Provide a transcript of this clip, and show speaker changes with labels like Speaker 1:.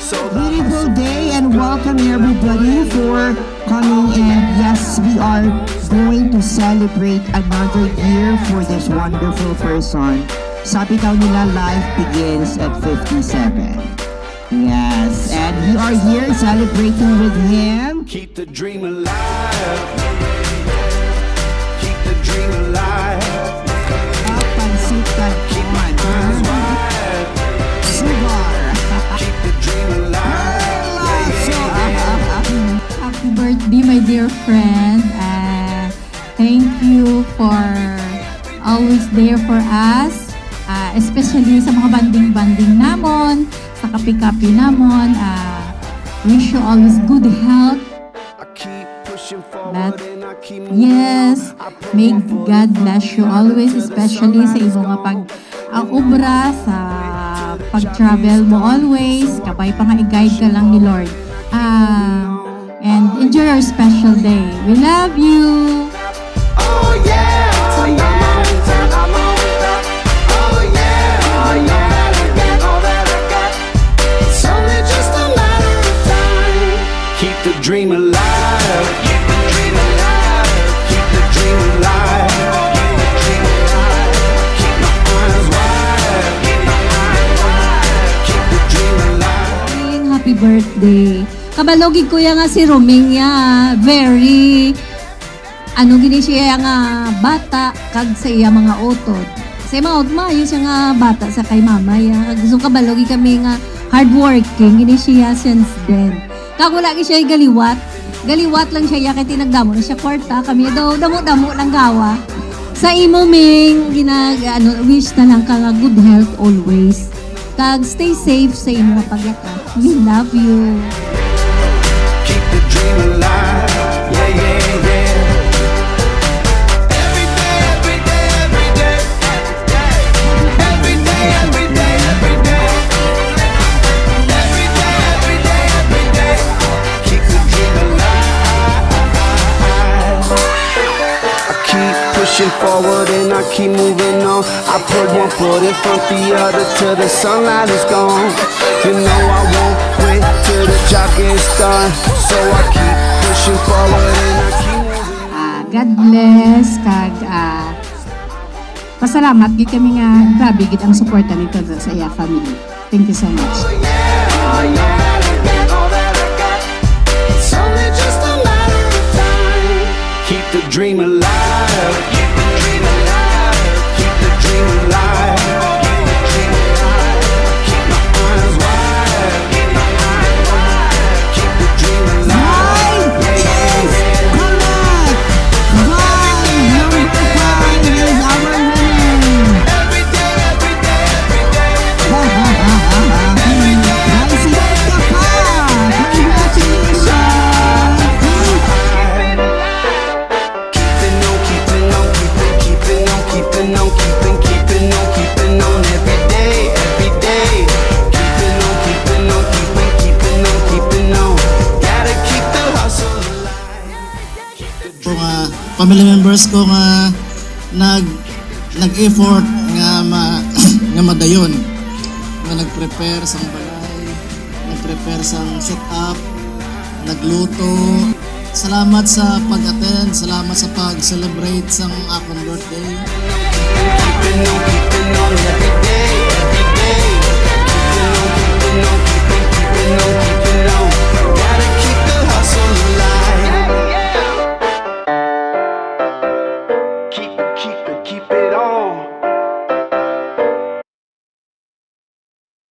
Speaker 1: Beautiful day and welcome everybody for coming, and yes, we are going to celebrate another year for this wonderful person. Sabi daw nila, life begins at 57. Yes, and we are here celebrating with him.
Speaker 2: Keep the dream alive. Keep the dream alive.
Speaker 1: Pansitan
Speaker 2: Keep my eyes wide.
Speaker 1: Sugar.
Speaker 2: Keep the dream alive.
Speaker 3: Happy birthday, my dear friend. Thank you for always there for us. Especially sa mga banding-banding namon, sa kapi-kapi namon. Wish you always good health.
Speaker 2: I keep pushing
Speaker 3: That,
Speaker 2: forward and I keep moving
Speaker 3: yes,
Speaker 2: on. I put
Speaker 3: may
Speaker 2: my foot
Speaker 3: God bless you always, especially sa iyong mga pag-ubra, sa pag-travel mo always. Kapay pa nga i-guide ka lang ni Lord. And enjoy your special day. We love you!
Speaker 2: Oh yeah, oh yeah. I'm on top. Oh yeah, oh yeah. I get all that I got. It's only just a matter of time. Keep the dream alive. Keep the dream alive. Keep the dream alive. Keep the dream alive. Keep my eyes wide. Keep my eyes wide. Keep the dream alive.
Speaker 3: Happy birthday! Kabalogig ko nga si Roming very gini siya nga bata kag sa iya mga utod. Sa mga utod maayo siya nga bata sa kay mama ya. Gusto kabalogi kami nga hardworking gini siya since then. Kag wala siya galiwat. Galiwat lang siya kay tinagdamo na siya kwarta. Kami daw damo-damo lang gawa. Sa imo Ming wish na lang ka nga good health always. Kag stay safe sa imo pagyaka. We love you.
Speaker 2: Keep the dream alive. Yeah, yeah, yeah. Every day, every day, every day. Every day, every day, every day. Every day, every day, every day. Keep the dream alive. I keep pushing forward and I keep moving on. I put one foot in front the other till the sunlight is gone. You know I won't quit till the job gets done. So I keep pushing forward and I keep moving.
Speaker 3: God bless kag pasalamat gid kami nga grabe gid ang suporta nito sa iya family. Thank you so much.
Speaker 2: Oh yeah, I get all that I got. It's only just a matter of time. Keep the dream alive. Keep the dream alive. Keep the dream alive. Keep the dream alive. Keep my eyes wide. Keep my eyes wide. Keep the dream alive. Yeah, yeah, yeah.
Speaker 1: Correct! Number 5 is our winner!
Speaker 2: Every day, every day, every day.
Speaker 1: Guys, welcome ka! Congratulations!
Speaker 2: Keeping on, keeping on, keeping on, keeping on, keeping on, keeping on every day, every day. Keeping on, keeping on, keeping on, keeping on. Gotta keep the hustle alive.
Speaker 4: Kung family members ko nga nag-effort nga nga madayon nga nag-prepare sang balay, nag-prepare sang setup, nagluto. Salamat sa pag-attend, salamat sa pag-celebrate sang akong birthday.
Speaker 2: Keeping on every day.